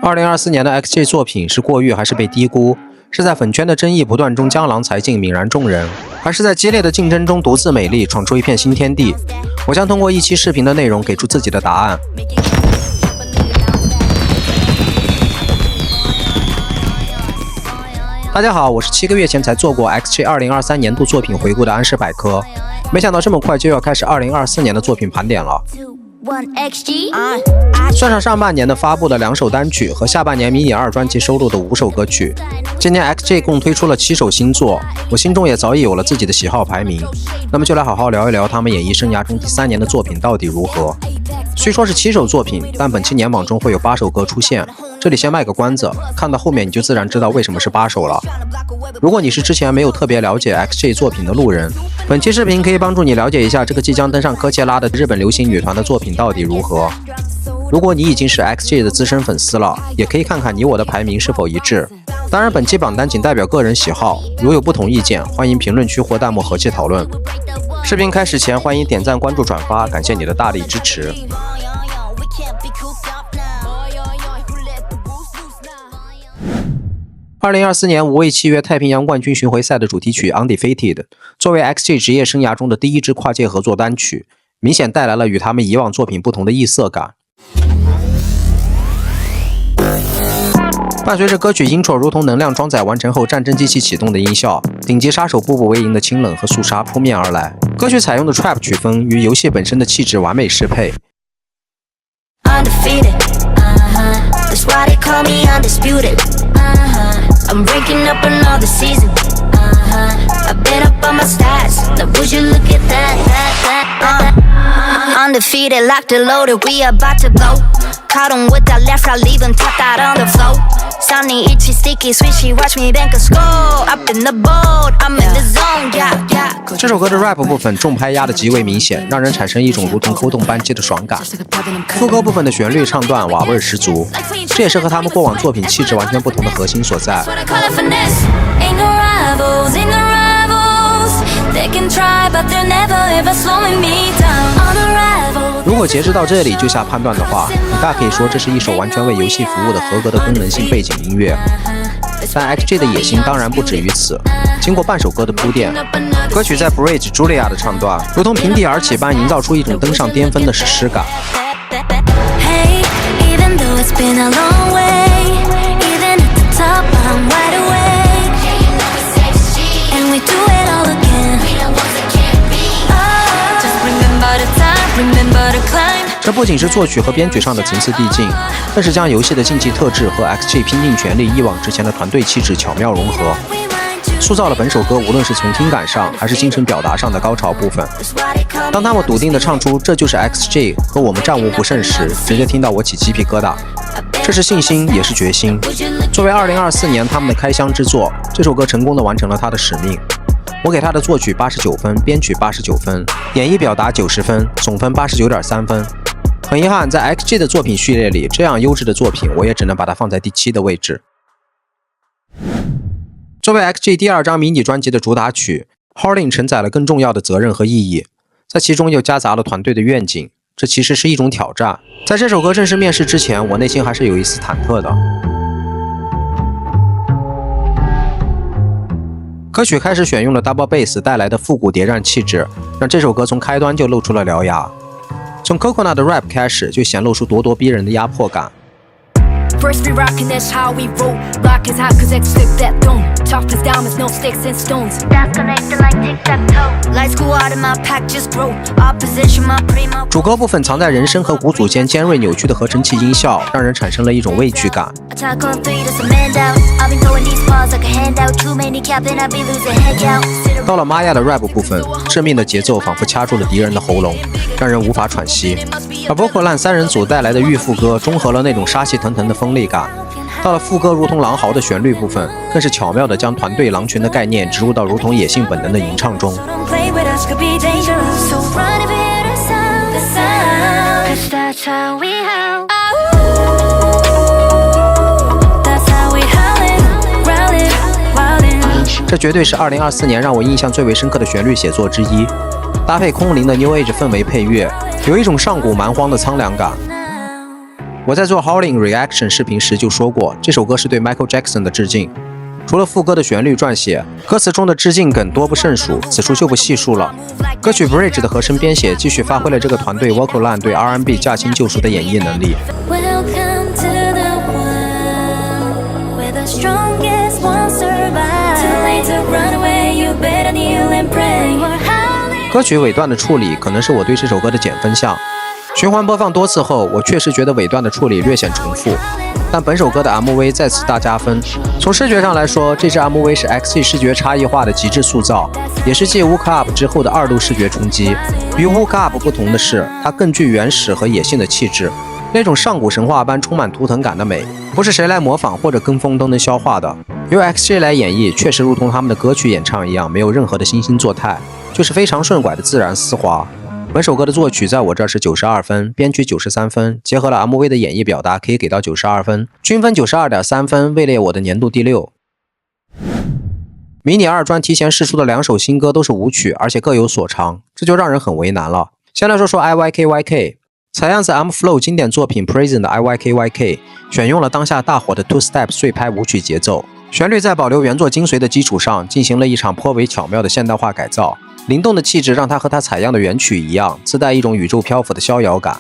2024年的 XG 作品是过誉还是被低估？是在粉圈的争议不断中江郎才尽泯然众人，还是在激烈的竞争中独自美丽，闯出一片新天地？我将通过一期视频的内容给出自己的答案。大家好，我是7个月前才做过 XG 2023年度作品回顾的安氏百科，没想到这么快就要开始2024年的作品盘点了。算上上半年的发布的2首单曲和下半年迷你2专辑收录的5首歌曲，今年 XG 共推出了7首新作，我心中也早已有了自己的喜好排名。那么就来好好聊一聊他们演艺生涯中第3年的作品到底如何。虽说是7首作品，但本期年榜中会有8首歌出现，这里先卖个关子，看到后面你就自然知道为什么是8首了。如果你是之前没有特别了解 XG 作品的路人，本期视频可以帮助你了解一下这个即将登上科切拉的日本流行女团的作品到底如何。如果你已经是 XG 的资深粉丝了，也可以看看你我的排名是否一致。当然，本期榜单仅代表个人喜好，如有不同意见，欢迎评论区或弹幕和气讨论。视频开始前，欢迎点赞、关注、转发，感谢你的大力支持。2024年5位契约太平洋冠军巡回赛的主题曲 Undefeated 作为 XG 职业生涯中的第一支跨界合作单曲，明显带来了与他们以往作品不同的异色感。伴随着歌曲 intro 如同能量装载完成后战争机器启动的音效，顶级杀手步步为营的清冷和肃杀扑面而来。歌曲采用的 trap 曲风与游戏本身的气质完美适配。That's why they call me undisputed. I'm breaking up another season. I've been up on my stats. Now would you look at that? Undefeated, locked and loaded. We about to blow. Caught 'em with that left, I leave 'em tapped out on the floor. Sounding itchy, sticky, swishy. Watch me bank a score. Up in the boat, I'm in the zone. Yeah. 这首歌的 rap 部分重拍压的极为明显，让人产生一种如同扣动扳机的爽感。副歌部分的旋律唱段瓦味十足，这也是和他们过往作品气质完全不同的核心所在。如果截止到这里就下判断的话，你大可以说这是一首完全为游戏服务的合格的功能性背景音乐。但 XG 的野心当然不止于此。经过半首歌的铺垫，歌曲在 Bridge Julia 的唱段如同平地而起般营造出一种登上巅峰的史诗感。这不仅是作曲和编曲上的层次递进，更是将游戏的竞技特质和 XG 拼尽全力一往直前的团队气质巧妙融合，塑造了本首歌无论是从听感上还是精神表达上的高潮部分。当他们笃定地唱出这就是 XG 和我们战无不胜时，直接听到我起鸡皮疙瘩。这是信心，也是决心。作为2024年他们的开箱之作，这首歌成功地完成了它的使命。我给他的作曲89分，编曲89分，演绎表达90分，总分89.3分。很遗憾，在 XG 的作品序列里，这样优质的作品我也只能把它放在第7的位置。作为 XG 第2张迷你专辑的主打曲 Howling 承载了更重要的责任和意义，在其中又夹杂了团队的愿景，这其实是一种挑战。在这首歌正式面世之前，我内心还是有一丝忐忑的。歌曲开始选用了 double bass 带来的复古谍战气质，让这首歌从开端就露出了獠牙。从 Coconut 的 rap 开始，就显露出咄咄逼人的压迫感。First we rockin', that's how we roll. Block is hot 'cause X flip that dome. Tough as diamonds, no sticks and stones. That's connected like tic-tac-toe. Lights go out and my pack just grow. Opposition, my primo. 主歌部分藏在人声和鼓组间尖锐扭曲的合成器音效，让人产生了一种畏惧感。到了 Maya 的 rap 部分，致命的节奏仿佛掐住了敌人的喉咙，让人无法喘息。而包括烂3人组带来的御副歌，中和了那种杀气腾腾的锋利感。到了副歌如同狼嚎的旋律部分，更是巧妙地将团队狼群的概念植入到如同野性本能的吟唱中。这绝对是2024年让我印象最为深刻的旋律写作之一，搭配空灵的 New Age 氛围配乐，有一种上古蛮荒的苍凉感。我在做 Howling Reaction 视频时就说过，这首歌是对 Michael Jackson 的致敬。除了副歌的旋律撰写，歌词中的致敬梗多不胜数，此处就不细数了。歌曲 Bridge 的和声编写继续发挥了这个团队 Vocal Line 对 R&B 驾轻就熟的演绎能力。歌曲尾段的处理可能是我对这首歌的减分项。循环播放多次后，我确实觉得尾段的处理略显重复，但本首歌的 MV 再次大加分。从视觉上来说，这支 MV 是 XG 视觉差异化的极致塑造，也是继 Woke Up 之后的2度视觉冲击。与 Woke Up 不同的是，它更具原始和野性的气质，那种上古神话般充满图腾感的美，不是谁来模仿或者跟风都能消化的。由 XG 来演绎，确实如同他们的歌曲演唱一样，没有任何的惺惺作态，就是非常顺拐的自然丝滑。本首歌的作曲在我这儿是92分，编曲93分，结合了 MV 的演绎表达，可以给到92分，均分92.3分，位列我的年度第6。迷你2专提前释出的2首新歌都是舞曲，而且各有所长，这就让人很为难了。先来说说 IYKYK， 采样自 M-Flow 经典作品 Prison 的 IYKYK， 选用了当下大火的 Two Step 碎拍舞曲节奏，旋律在保留原作精髓的基础上，进行了一场颇为巧妙的现代化改造。灵动的气质让它和它采样的原曲一样，自带一种宇宙漂浮的逍遥感。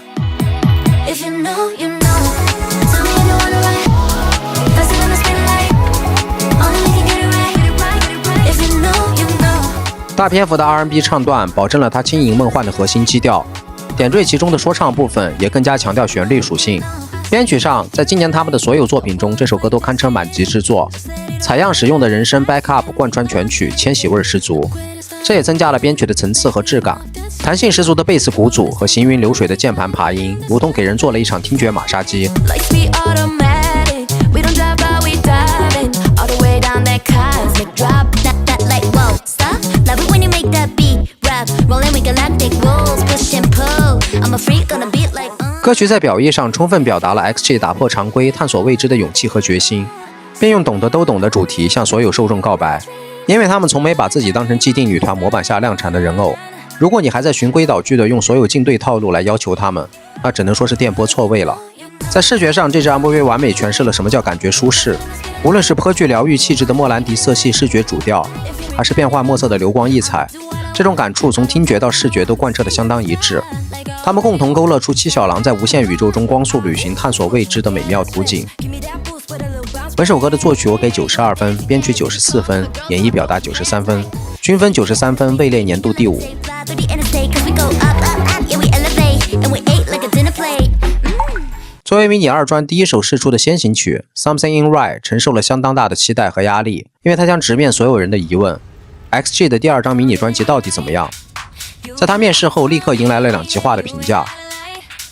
大篇幅的 R&B 唱段保证了它轻盈梦幻的核心基调，点缀其中的说唱部分也更加强调旋律属性。编曲上，在今年他们的所有作品中，这首歌都堪称满级之作。采样使用的人声 backup 贯穿全曲，千禧味十足。这也增加了编曲的层次和质感，弹性十足的贝斯鼓组和行云流水的键盘爬音，如同给人做了一场听觉马杀鸡。歌曲在表意上充分表达了 XG 打破常规、探索未知的勇气和决心，并用懂得都懂的主题向所有受众告白。因为他们从没把自己当成既定女团模板下量产的人偶，如果你还在循规蹈矩的用所有竞对套路来要求他们，那只能说是电波错位了。在视觉上，这支 MV 完美诠释了什么叫感觉舒适，无论是颇具疗愈气质的莫兰迪色系视觉主调，还是变幻莫测的流光溢彩，这种感触从听觉到视觉都贯彻得相当一致。他们共同勾勒出七小狼在无限宇宙中光速旅行探索未知的美妙图景。本首歌的作曲我给92分，编曲94分，演绎表达93分，均分93分，位列年度第5。作为迷你2专第一首释出的先行曲 Something in Right 承受了相当大的期待和压力，因为它将直面所有人的疑问 XG 的第2张迷你专辑到底怎么样。在他面世后立刻迎来了2极化的评价，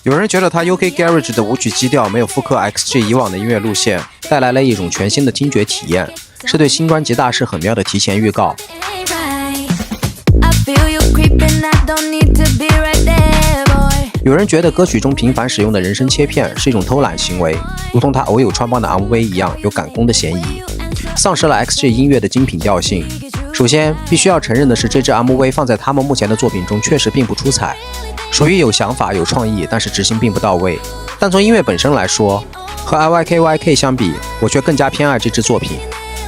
有人觉得他 UK Garage 的舞曲基调没有复刻 XG 以往的音乐路线，带来了一种全新的听觉体验，是对新专辑大势很妙的提前预告。有人觉得歌曲中频繁使用的人声切片是一种偷懒行为，如同他偶有穿帮的 MV 一样，有赶工的嫌疑，丧失了 XG 音乐的精品调性。首先必须要承认的是，这支 MV 放在他们目前的作品中确实并不出彩，属于有想法有创意，但是执行并不到位。但从音乐本身来说，和 IYKYK 相比，我却更加偏爱这支作品，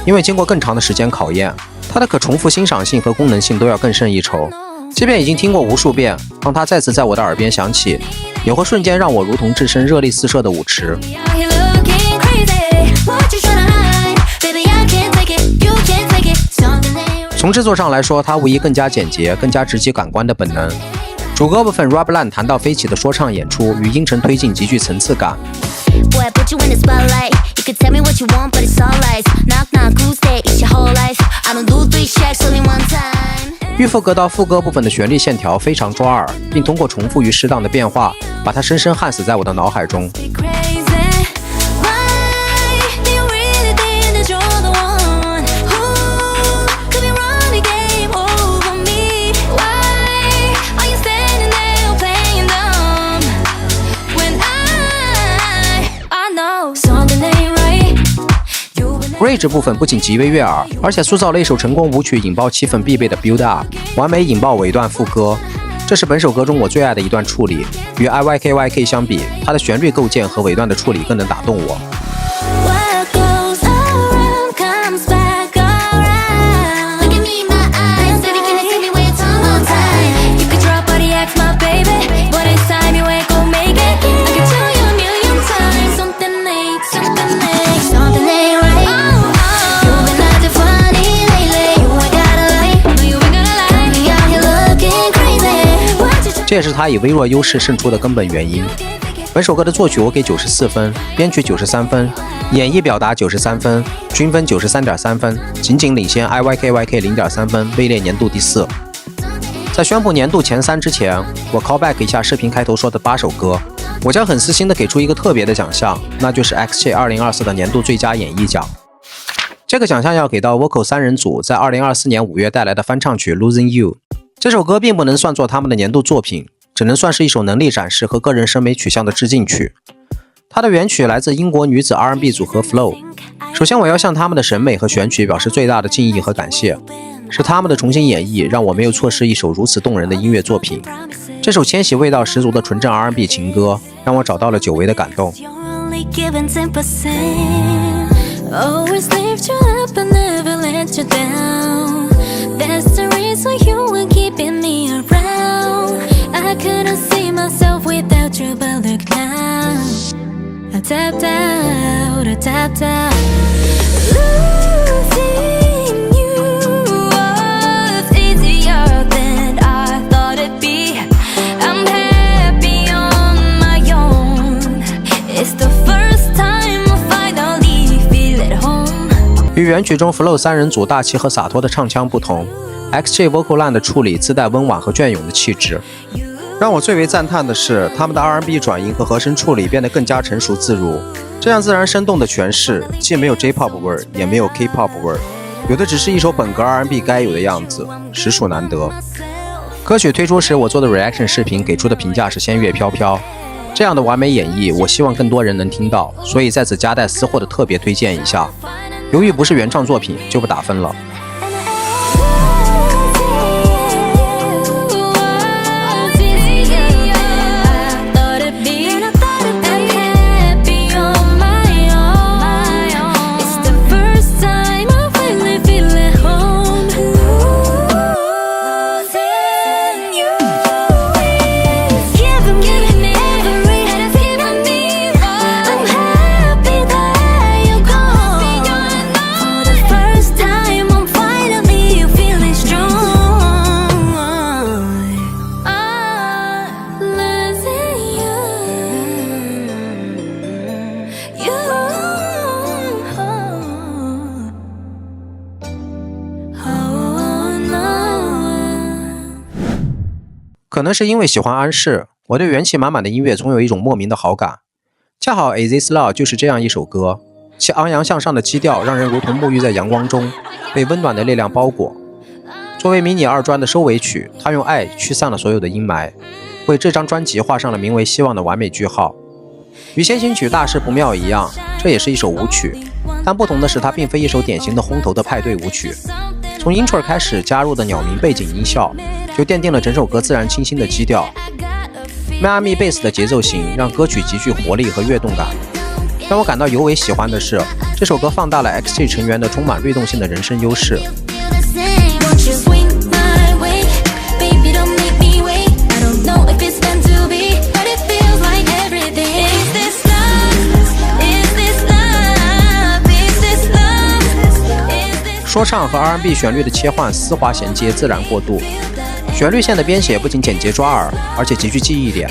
因为经过更长的时间考验，它的可重复欣赏性和功能性都要更胜一筹。即便已经听过无数遍，当它再次在我的耳边响起，也会瞬间让我如同置身热力四射的舞池。从制作上来说，它无疑更加简洁，更加直击感官的本能。主歌部分 Robland 弹到飞起的说唱演出与音程推进极具层次感。预副歌到副歌部分的旋律线条非常抓耳，并通过重复与适当的变化，把它深深焊死在我的脑海中。Bridge 部分不仅极为悦耳，而且塑造了一首成功舞曲引爆气氛必备的 Build Up， 完美引爆尾段副歌。这是本首歌中我最爱的一段处理，与 IYKYK 相比，它的旋律构建和尾段的处理更能打动我。这也是他以微弱优势胜出的根本原因。本首歌的作曲我给94分，编曲93分，演绎表达93分，均分93.3分，仅仅领先 IYKYK 0.3分，位列年度第4。在宣布年度前3之前，我 call back 一下视频开头说的8首歌，我将很私心的给出一个特别的奖项，那就是 XJ 2024的年度最佳演绎奖。这个奖项要给到 Vocal 3人组在2024年5月带来的翻唱曲 Losing You。这首歌并不能算作他们的年度作品，只能算是一首能力展示和个人审美取向的致敬曲。它的原曲来自英国女子 R&B 组合 Flow。首先我要向他们的审美和选曲表示最大的敬意和感谢，是他们的重新演绎让我没有错失一首如此动人的音乐作品。这首千禧味道十足的纯正 R&B 情歌让我找到了久违的感动。That's the reason you were keeping me around. I couldn't see myself without you, but look now. I tapped out, I tapped out. Losing you was easier than I thought it'd be. I'm happy on my own. It's the first time I finally feel at home.与原曲中 Flow 3人组大气和洒脱的唱腔不同， XJ Vocal Line 的处理自带温婉和隽永的气质。让我最为赞叹的是，他们的 R&B 转音和和声处理变得更加成熟自如，这样自然生动的诠释，既没有 J-Pop 味儿，也没有 K-Pop 味儿，有的只是一首本格 R&B 该有的样子，实属难得。歌曲推出时我做的 reaction 视频给出的评价是仙乐飘飘，这样的完美演绎，我希望更多人能听到，所以在此夹带私货的特别推荐一下。由于不是原创作品，就不打分了。可能是因为喜欢安室，我对元气满满的音乐总有一种莫名的好感。恰好 Is This Love 就是这样一首歌，其昂扬向上的基调让人如同沐浴在阳光中，被温暖的力量包裹。作为迷你二专的收尾曲，它用爱驱散了所有的阴霾，为这张专辑画上了名为希望的完美句号。与先行曲大事不妙一样，这也是一首舞曲，但不同的是它并非一首典型的轰头的派对舞曲。从 intro 开始加入的鸟鸣背景音效就奠定了整首歌自然清新的基调。迈阿密贝斯的节奏型让歌曲极具活力和跃动感。让我感到尤为喜欢的是，这首歌放大了 XJ 成员的充满律动性的人生优势。说唱和 R&B 旋律的切换丝滑衔接，自然过渡。旋律线的编写不仅简洁抓耳，而且极具记忆点。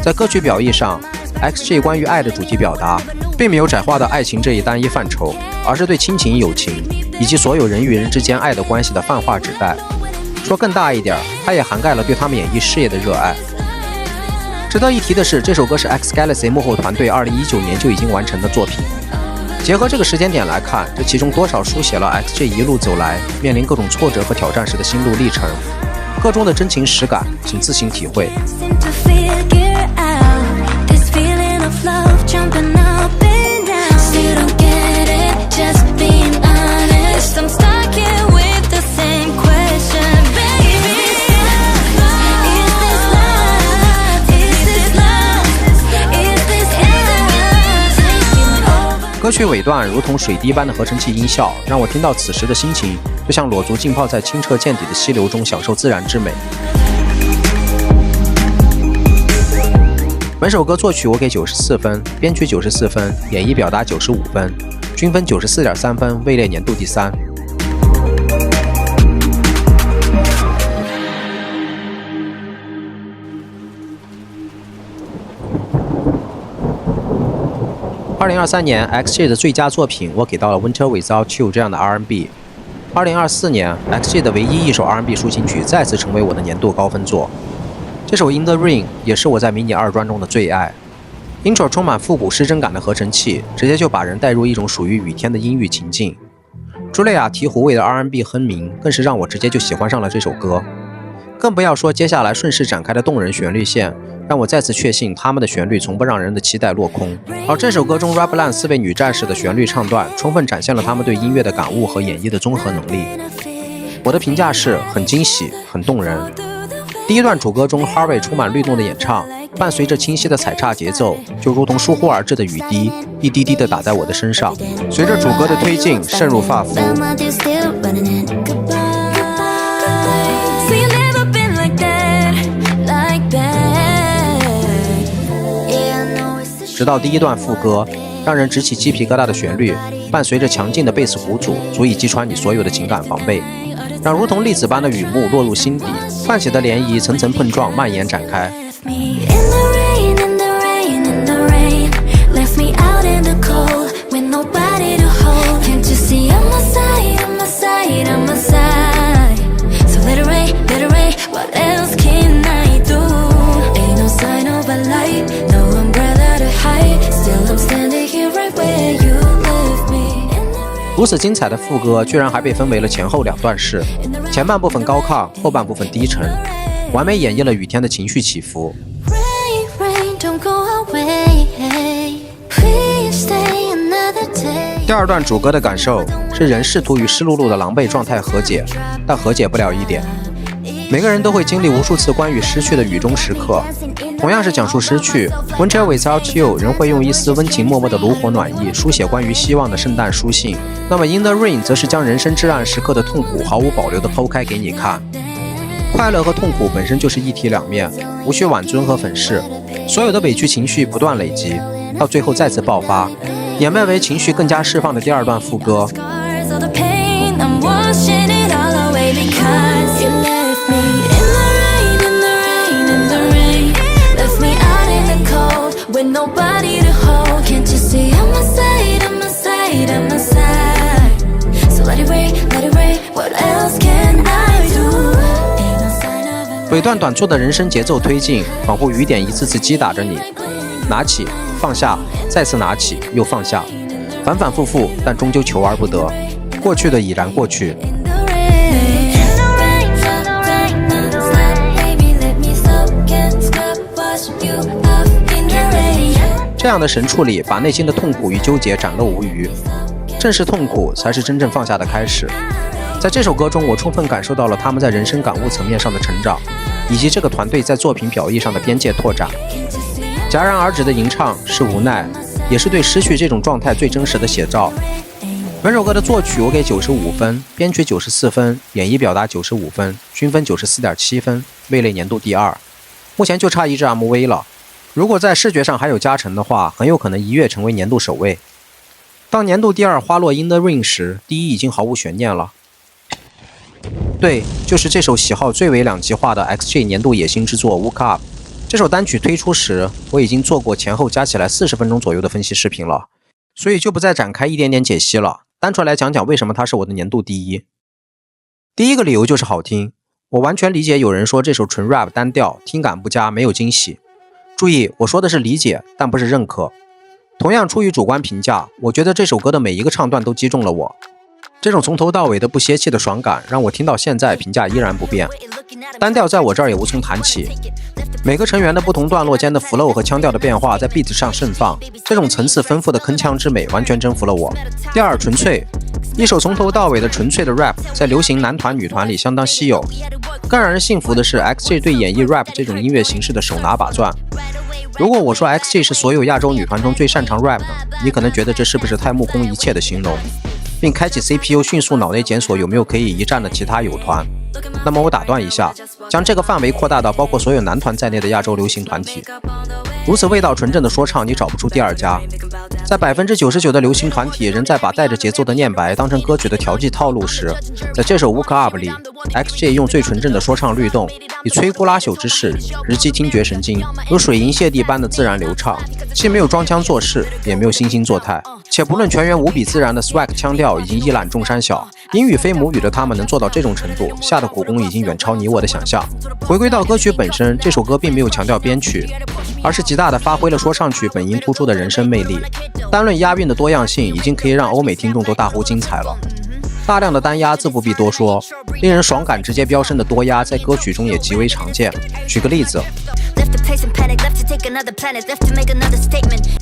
在歌曲表意上，XJ 关于爱的主题表达，并没有窄化到爱情这一单一范畴，而是对亲情、友情以及所有人与人之间爱的关系的泛化指代。说更大一点，它也涵盖了对他们演艺事业的热爱。值得一提的是，这首歌是 X Galaxy 幕后团队2019年就已经完成的作品。结合这个时间点来看，这其中多少书写了 XG 一路走来面临各种挫折和挑战时的心路历程，个中的真情实感，请自行体会。歌曲尾段如同水滴般的合成器音效，让我听到此时的心情就像裸足浸泡在清澈见底的溪流中，享受自然之美。本首歌作曲我给94分，编曲94分，演绎表达95分，均分94.3分，位列年度第3。2023年 XG 的最佳作品，我给到了 Winter Without You 这样的 R&B。2024年 XG 的唯一一首 R&B 抒情曲再次成为我的年度高分作。这首 In the Rain 也是我在迷你2专中的最爱。Intro 充满复古失真感的合成器，直接就把人带入一种属于雨天的阴郁情境。茱莉亚醍醐味的 R&B 哼鸣，更是让我直接就喜欢上了这首歌。更不要说接下来顺势展开的动人旋律线，让我再次确信他们的旋律从不让人的期待落空。而这首歌中 Raplan 4位女战士的旋律唱段，充分展现了他们对音乐的感悟和演绎的综合能力。我的评价是很惊喜，很动人。第一段主歌中 Harvey 充满律动的演唱，伴随着清晰的踩踏节奏，就如同疏忽而至的雨滴，一滴滴地打在我的身上。随着主歌的推进，渗入发肤。直到第一段副歌，让人直起鸡皮疙瘩的旋律，伴随着强劲的贝斯鼓组，足以击穿你所有的情感防备，让如同粒子般的雨幕落入心底，泛起的涟漪层层碰撞，蔓延展开。如此精彩的副歌，居然还被分为了前后2段式，前半部分高亢，后半部分低沉，完美演绎了雨天的情绪起伏。第2段主歌的感受是人试图与湿漉漉的狼狈状态和解，但和解不了一点。每个人都会经历无数次关于失去的雨中时刻，同样是讲述失去 Winter Without You 人会用一丝温情脉脉的炉火暖意书写关于希望的圣诞书信，那么 In the Rain 则是将人生至暗时刻的痛苦毫无保留地剖开给你看。快乐和痛苦本身就是一体两面，无需挽尊和粉饰，所有的委屈情绪不断累积，到最后再次爆发，演变为情绪更加释放的第2段副歌。尾段短促的人生节奏推进，仿佛雨点一次次击打着你，拿起放下，再次拿起又放下，反反复复，但终究求而不得。过去的已然过去。这样的神处理，把内心的痛苦与纠结展露无余。正是痛苦，才是真正放下的开始。在这首歌中，我充分感受到了他们在人生感悟层面上的成长，以及这个团队在作品表意上的边界拓展。戛然而止的吟唱是无奈，也是对失去这种状态最真实的写照。本首歌的作曲我给95分，编曲94分，演绎表达95分，均分94.7分，位列年度第2。目前就差一支 MV 了，如果在视觉上还有加成的话，很有可能一跃成为年度首位。当年度第2花落 In the Rain 时，第1已经毫无悬念了。对，就是这首喜好最为两极化的 XG 年度野心之作 Woke Up。这首单曲推出时，我已经做过前后加起来40分钟左右的分析视频了，所以就不再展开一点点解析了，单纯来讲讲为什么它是我的年度第1。第一个理由就是好听，我完全理解有人说这首纯 rap 单调，听感不佳，没有惊喜。注意，我说的是理解，但不是认可。同样出于主观评价，我觉得这首歌的每一个唱段都击中了我。这种从头到尾的不歇气的爽感，让我听到现在评价依然不变。单调在我这儿也无从谈起，每个成员的不同段落间的 flow 和腔调的变化在 beat 上盛放，这种层次丰富的铿锵之美完全征服了我。第二，纯粹，一首从头到尾的纯粹的 rap 在流行男团女团里相当稀有。更让人信服的是 XG 对演绎 rap 这种音乐形式的手拿把攥。如果我说 XG 是所有亚洲女团中最擅长 rap 的，你可能觉得这是不是太目空一切的形容，并开启 CPU 迅速脑内检索有没有可以一战的其他友团。那么我打断一下，将这个范围扩大到包括所有男团在内的亚洲流行团体。如此味道纯正的说唱，你找不出第二家。在 99% 的流行团体仍在把带着节奏的念白当成歌曲的调剂套路时，在这首 Woke Up 里 XG 用最纯正的说唱律动，以摧枯拉朽之势直击听觉神经，如水银泻地般的自然流畅，既没有装腔作势，也没有惺惺作态，且不论全员无比自然的 swag 腔调已经一览众山小。英语非母语的他们能做到这种程度，下的苦功已经远超你我的想象。回归到歌曲本身，这首歌并没有强调编曲，而是极大地发挥了说唱曲本应突出的人声魅力。单论押韵的多样性，已经可以让欧美听众都大呼精彩了。大量的单押自不必多说，令人爽感直接飙升的多押在歌曲中也极为常见。举个例子，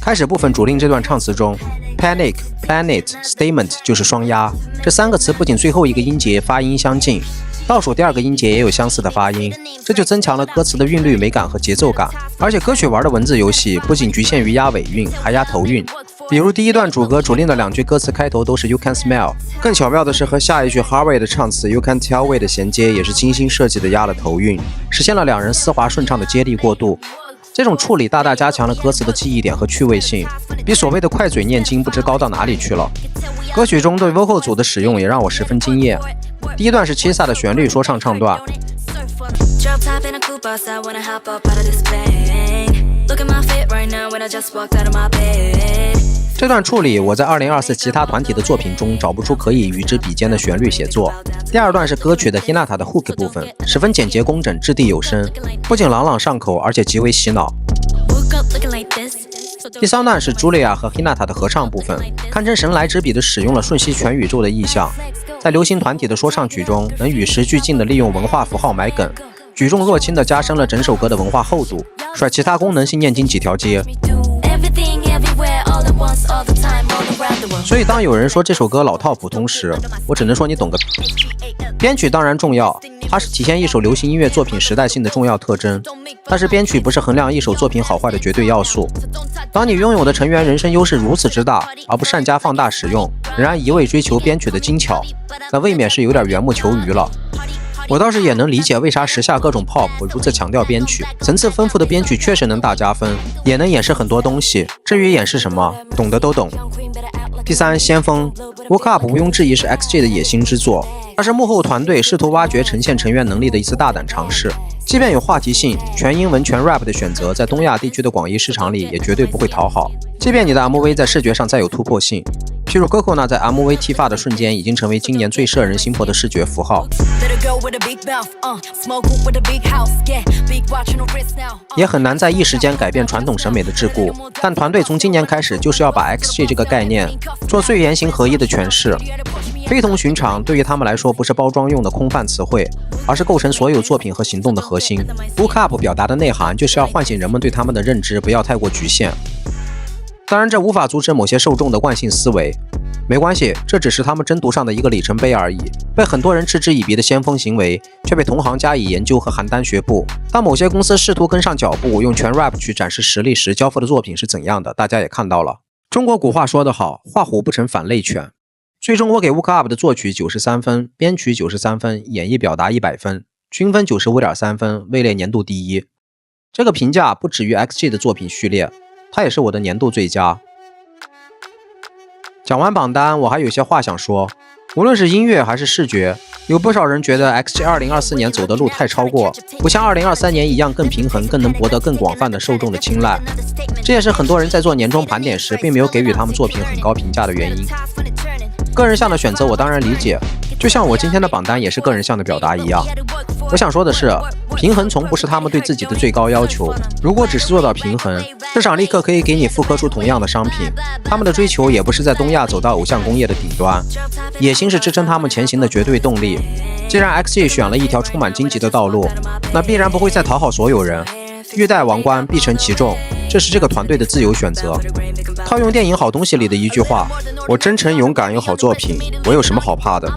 开始部分主令这段唱词中 Panic, Planet, Statement 就是双押，这三个词不仅最后一个音节发音相近，倒数第二个音节也有相似的发音，这就增强了歌词的韵律美感和节奏感。而且歌曲玩的文字游戏不仅局限于押尾韵，还押头韵。比如第一段主歌主令的两句歌词开头都是 You can smell， 更巧妙的是和下一句 Harvey 的唱词 You can tell way 的衔接也是精心设计的押了头韵，实现了两人丝滑顺畅的接力过渡。这种处理大大加强了歌词的记忆点和趣味性，比所谓的快嘴念经不知高到哪里去了。歌曲中对 vocal 组的使用也让我十分惊艳。第一段是Chisa的旋律说唱唱段，这段处理我在2024其他团体的作品中找不出可以与之比肩的旋律写作。第二段是歌曲的 Hinata 的 hook 部分，十分简洁工整，掷地有声，不仅朗朗上口，而且极为洗脑。第三段是 Julia 和 Hinata 的合唱部分，堪称神来之笔的使用了瞬息全宇宙的意象，在流行团体的说唱曲中能与时俱进的利用文化符号埋梗，举重若轻地加深了整首歌的文化厚度，甩其他功能性念经几条街。所以当有人说这首歌老套普通时，我只能说你懂个屁。编曲当然重要，它是体现一首流行音乐作品时代性的重要特征，但是编曲不是衡量一首作品好坏的绝对要素。当你拥有的成员人声优势如此之大，而不善加放大使用，仍然一味追求编曲的精巧，那未免是有点缘木求鱼了。我倒是也能理解为啥时下各种 pop 如此强调编曲，层次丰富的编曲确实能大加分，也能掩饰很多东西。至于掩饰什么，懂的都懂。第三，先锋 Woke Up 毋庸置疑是 XG 的野心之作，它是幕后团队试图挖掘呈现成员能力的一次大胆尝试。即便有话题性，全英文全 rap 的选择在东亚地区的广义市场里也绝对不会讨好。即便你的 MV 在视觉上再有突破性，譬如 Coco 在 MV 剃发的瞬间已经成为今年最摄人心魄的视觉符号，也很难在一时间改变传统审美的桎梏。但团队从今年开始就是要把 XG 这个概念做最言行合一的诠释。非同寻常对于他们来说不是包装用的空泛词汇，而是构成所有作品和行动的核心。 Woke Up 表达的内涵就是要唤醒人们对他们的认知不要太过局限。当然这无法阻止某些受众的惯性思维，没关系，这只是他们征途上的一个里程碑而已。被很多人嗤之以鼻的先锋行为却被同行加以研究和邯郸学步。当某些公司试图跟上脚步，用全 rap 去展示实力时，交付的作品是怎样的，大家也看到了。中国古话说得好，画虎不成反类犬。最终我给 Woke Up 的作曲93分，编曲93分，演绎表达100分，均分 95.3 分，位列年度第一。这个评价不止于 XG 的作品序列，它也是我的年度最佳。讲完榜单，我还有些话想说。无论是音乐还是视觉，有不少人觉得 XG 2024年走的路太超过，不像2023年一样更平衡，更能博得更广泛的受众的青睐。这也是很多人在做年终盘点时并没有给予他们作品很高评价的原因。个人上的选择我当然理解，就像我今天的榜单也是个人向的表达一样。我想说的是，平衡从不是他们对自己的最高要求。如果只是做到平衡，市场立刻可以给你复刻出同样的商品。他们的追求也不是在东亚走到偶像工业的顶端，野心是支撑他们前行的绝对动力。既然 XG 选了一条充满荆棘的道路，那必然不会再讨好所有人。欲戴王冠，必承其重，这是这个团队的自由选择。套用电影《好东西》里的一句话：我真诚勇敢有好作品，我有什么好怕的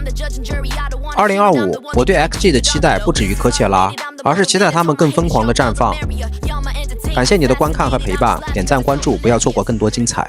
？2025，我对 XG 的期待不止于科切拉，而是期待他们更疯狂的绽放。感谢你的观看和陪伴，点赞关注，不要错过更多精彩。